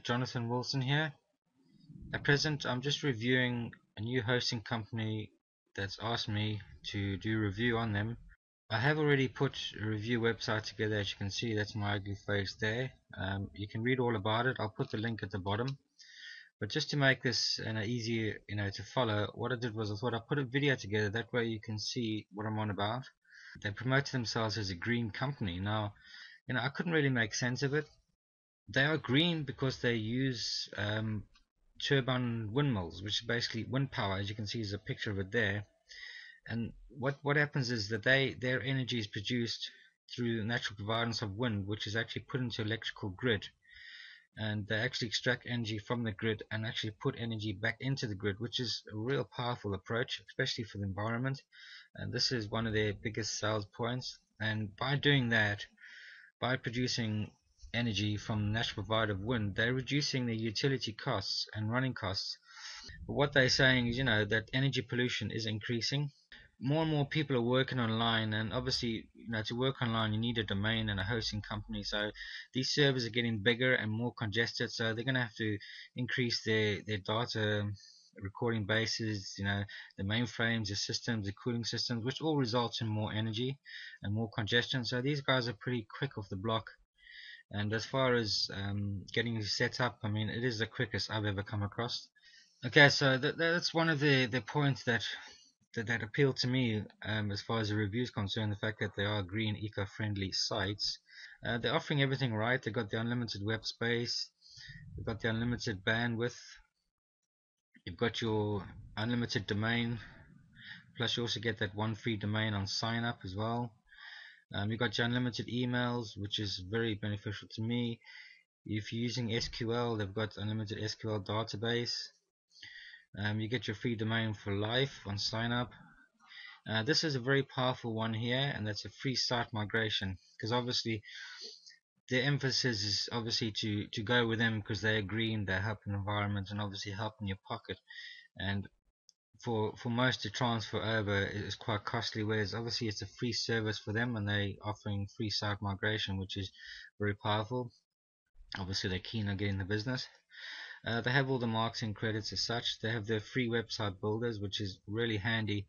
Jonathan Wilson here. At present, I'm just reviewing a new hosting company that's asked me to do a review on them. I have already put a review website together. As you can see, that's my ugly face there. You can read all about it. I'll put the link at the bottom. But just to make this easier, to follow, what I did was I thought I'd put a video together. That way you can see what I'm on about. They promoted themselves as a green company. Now, I couldn't really make sense of it. They are green because they use turbine windmills, which is basically wind power. As you can see, there's a picture of it there. And what happens is that their energy is produced through the natural providence of wind, which is actually put into electrical grid, and they actually extract energy from the grid and actually put energy back into the grid, which is a real powerful approach, especially for the environment. And this is one of their biggest sales points. And by doing that, by producing energy from natural provider of wind, they're reducing their utility costs and running costs. But what they're saying is, that energy pollution is increasing. More and more people are working online, and obviously, to work online you need a domain and a hosting company. So these servers are getting bigger and more congested, so they're going to have to increase their data recording bases, the mainframes, the systems, the cooling systems, which all results in more energy and more congestion. So these guys are pretty quick off the block. And as far as getting set up, I mean, it is the quickest I've ever come across. Okay, so that's one of the points that appealed to me, as far as the review is concerned, the fact that they are green, eco-friendly sites. They're offering everything right. They've got the unlimited web space, they've got the unlimited bandwidth, you've got your unlimited domain, plus you also get that one free domain on sign up as well. You've got your unlimited emails, which is very beneficial to me. If you're using SQL, they've got unlimited SQL database. You get your free domain for life on sign up. This is a very powerful one here, and that's a free site migration, because obviously the emphasis is obviously to go with them because they're green, they're helping the environment, and obviously helping your pocket. And for most to transfer over is quite costly, whereas obviously it's a free service for them, and they offering free site migration, which is very powerful. Obviously they're keen on getting the business. They have all the marketing credits as such. They have their free website builders, which is really handy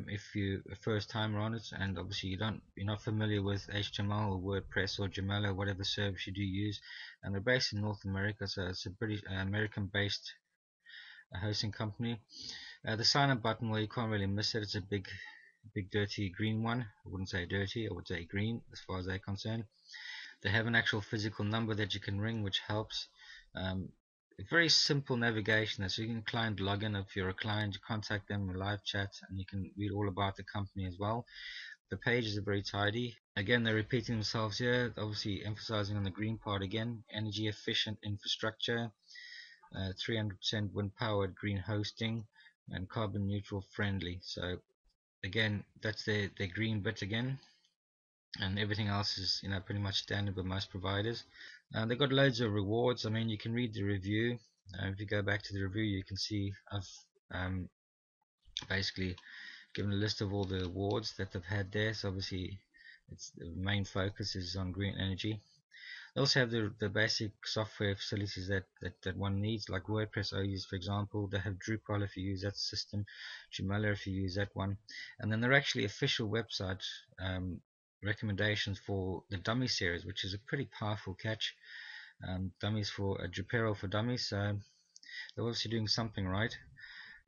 if you're a first timer on it, and obviously you're not familiar with HTML or WordPress or Joomla or whatever service you do use. And they're based in North America, so it's a British American based hosting company. The sign up button, well, you can't really miss it. It's a big dirty green one. I wouldn't say dirty, I would say green as far as they're concerned. They have an actual physical number that you can ring, which helps. Very simple navigation, so you can client login. If you're a client, you contact them in live chat, and you can read all about the company as well. The pages are very tidy. Again, they're repeating themselves here, obviously emphasizing on the green part again. Energy efficient infrastructure, 300% wind powered green hosting, and carbon neutral friendly. So again, that's their green bit again, and everything else is pretty much standard with most providers. They've got loads of rewards. I mean, you can read the review. If you go back to the review, you can see I've basically given a list of all the awards that they've had there. So obviously it's the main focus is on green energy. They also have the basic software facilities that one needs, like WordPress OUs, for example. They have Drupal if you use that system, Joomla if you use that one, and then they're actually official website recommendations for the dummy series, which is a pretty powerful catch. Dummies for Drupal for dummies, so they're obviously doing something right.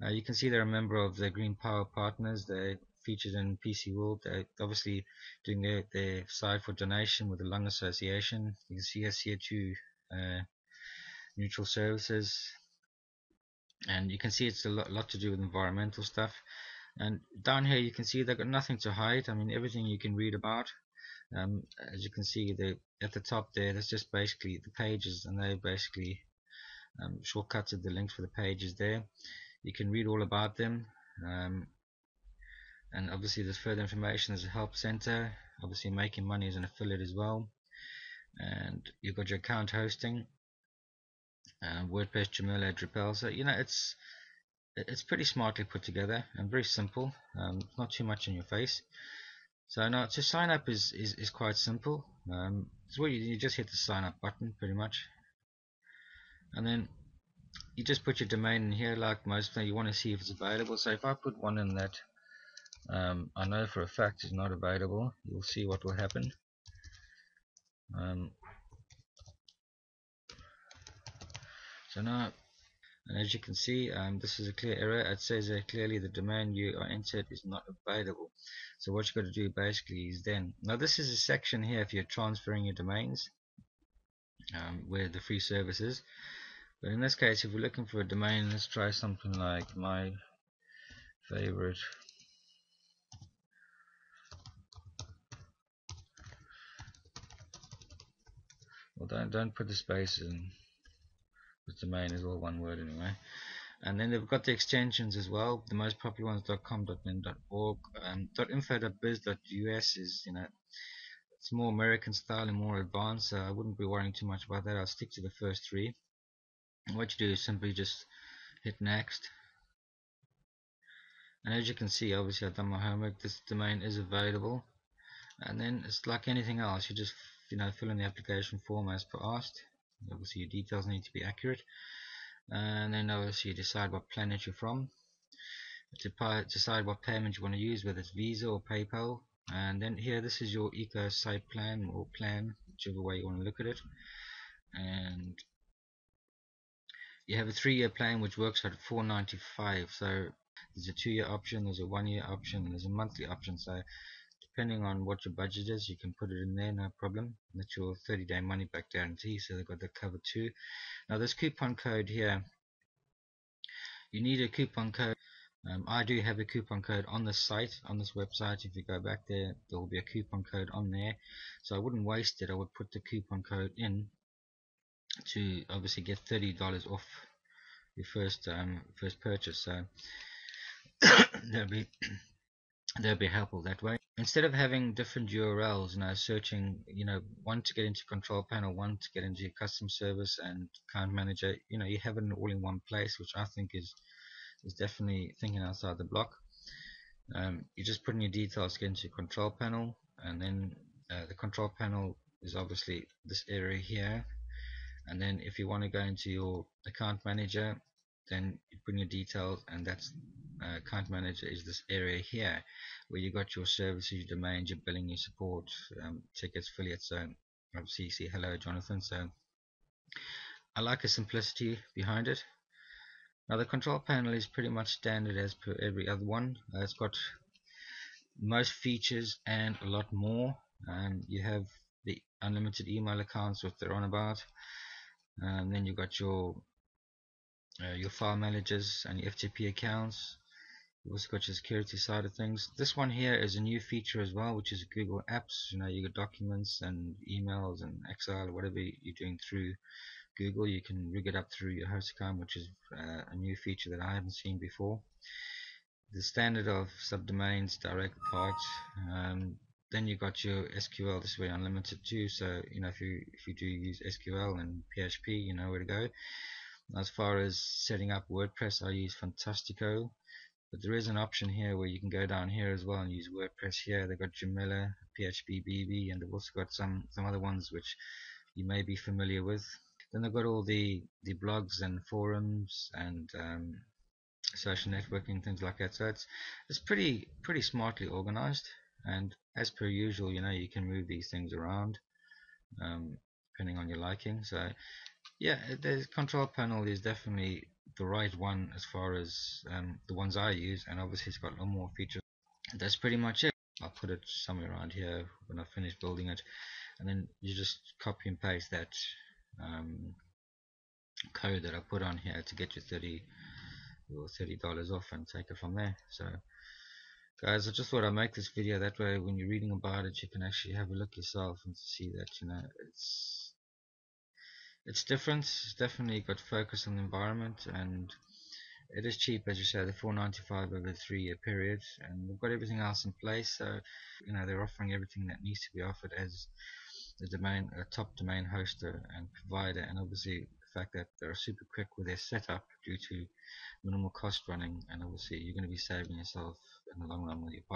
You can see they're a member of the Green Power Partners. They're featured in PC World. They're obviously doing their side for donation with the Lung Association. You can see us here too, neutral services, and you can see it's a lot to do with environmental stuff. And down here you can see they've got nothing to hide. I mean, everything you can read about. As you can see, at the top there, that's just basically the pages, and they basically shortcuted the links for the pages there. You can read all about them, and obviously there's further information. There's a help center, obviously making money as an affiliate as well, and you've got your account hosting, WordPress, Joomla, Drupal. So it's pretty smartly put together and very simple, not too much in your face. So now to sign up is quite simple. So you just hit the sign up button pretty much. and then you just put your domain in here. Like most things, you want to see if it's available. So if I put one in that I know for a fact is not available, you'll see what will happen. So now, and as you can see, this is a clear error. It says that clearly the domain you are entered is not available. So what you've got to do basically is then, now this is a section here if you're transferring your domains, where the free service is. But in this case, if we're looking for a domain, let's try something like my favorite. Well, don't put the space in. The domain is all one word anyway. And then they've got the extensions as well. The most popular ones .com, .net, .org, .info.biz.us is, it's more American style and more advanced. So I wouldn't be worrying too much about that. I'll stick to the first three. And what you do is simply just hit next. And as you can see, obviously I've done my homework. This domain is available. And then it's like anything else. You just fill in the application form as per asked. Obviously your details need to be accurate. And then obviously you decide what planet you're from. Decide what payment you want to use, whether it's Visa or PayPal. And then here, this is your eco site plan or plan, whichever way you want to look at it. And you have a 3-year plan which works at $4.95. So there's a 2-year option, there's a 1-year option, and there's a monthly option. So depending on what your budget is, you can put it in there, no problem. That's your 30-day money back guarantee, so they've got that covered too. Now this coupon code here, you need a coupon code. I do have a coupon code on this site, on this website. If you go back there, there will be a coupon code on there. So I wouldn't waste it. I would put the coupon code in to obviously get $30 off your first purchase. So that'll be helpful that way. Instead of having different URLs, searching, one to get into control panel, one to get into your custom service and account manager, you have it all in one place, which I think is definitely thinking outside the block. You just put in your details to get into your control panel, and then the control panel is obviously this area here. And then if you want to go into your account manager, then you put in your details, and that's account manager is this area here where you got your services, your domains, your billing, your support, tickets, affiliates. So obviously you see hello Jonathan. So I like the simplicity behind it. Now the control panel is pretty much standard as per every other one. It's got most features and a lot more. You have the unlimited email accounts, what they're on about. Then you've got your file managers and your FTP accounts. You've also got your security side of things. This one here is a new feature as well, which is Google Apps. You got documents and emails and Excel or whatever you're doing through Google. You can rig it up through your host account, which is a new feature that I haven't seen before. The standard of subdomains, direct parts. Then you got your SQL. This way unlimited too. So if you do use SQL and PHP, you know where to go. As far as setting up WordPress, I use Fantastico, but there is an option here where you can go down here as well and use WordPress here. They've got Jamila, PHP BB, and they've also got some other ones which you may be familiar with. Then they've got all the blogs and forums and social networking, things like that. So it's pretty smartly organized, and as per usual, you can move these things around depending on your liking. So yeah, the control panel is definitely the right one as far as the ones I use, and obviously it's got a lot more features. That's pretty much it. I'll put it somewhere around here when I finish building it, and then you just copy and paste that code that I put on here to get you $30 off and take it from there. So guys, I just thought I'd make this video, that way when you're reading about it you can actually have a look yourself and see that it's different. It's definitely got focus on the environment, and it is cheap, as you say, the $4.95 over a 3-year period, and they've got everything else in place. So they're offering everything that needs to be offered as the top domain hoster and provider, and obviously the fact that they're super quick with their setup due to minimal cost running, and obviously you're going to be saving yourself in the long run with your pocket.